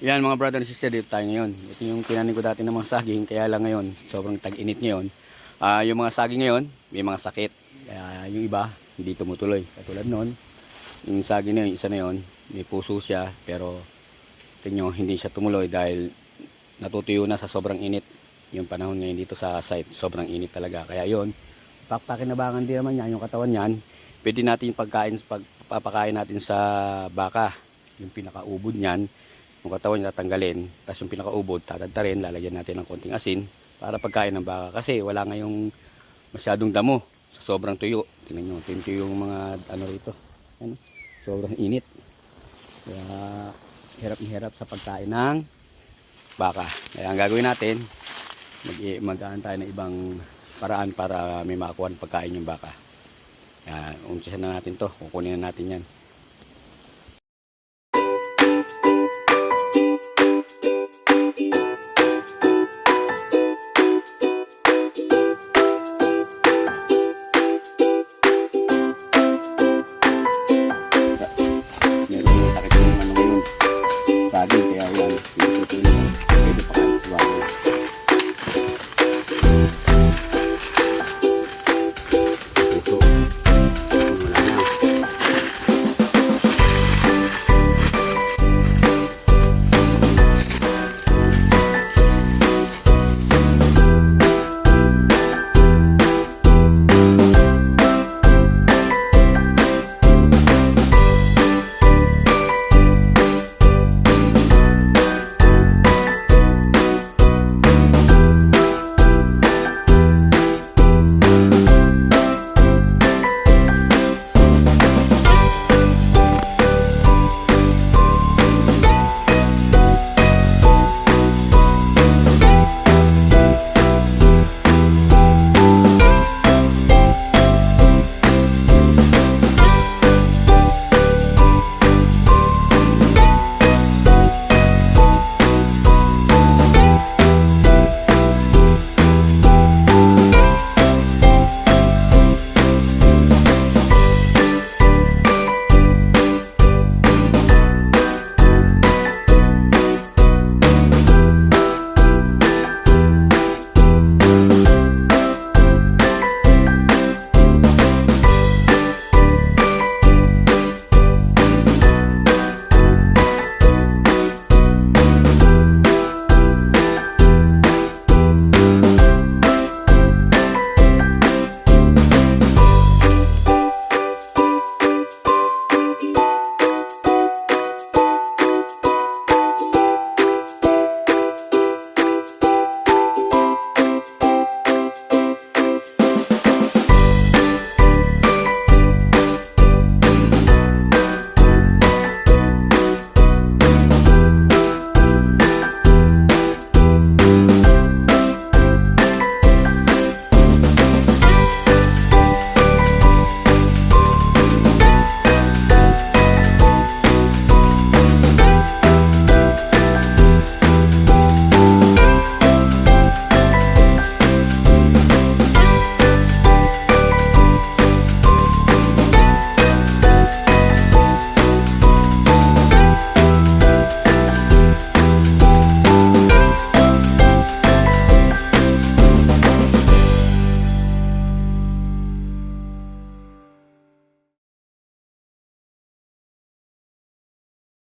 Yan mga brother and sister, dito tayo ngayon. Ito yung tinanim ko dati ng mga saging, kaya lang ngayon sobrang tag-init ngayon. Yung mga saging ngayon may mga sakit, kaya yung iba hindi tumutuloy. Katulad nun, yung saging na yun, isa na yun, may puso siya, pero tingnan nyo, hindi siya tumuloy dahil natutuyo na sa sobrang init. Yung panahon ngayon dito sa site, sobrang init talaga. Kaya yun, pakinabangan din naman yan, yung katawan yan. Pwede natin pagpapakain natin sa baka, yung pinakaubod niyan. Yung katawan niya tatanggalin, tapos yung pinakaubod tatadtarin, lalagyan natin ng konting asin para pagkain ng baka, kasi wala ngayong masyadong damo sa sobrang tuyo. Tingnan nyo, tuyo yung mga ano rito, ano, sobrang init, kaya hirap na hirap sa pagkain ng baka. Kaya ang gagawin natin, mag-aan tayo ng ibang paraan para may makuha ng pagkain yung baka. Kaya umpisahan na natin to, kukunin na natin yan.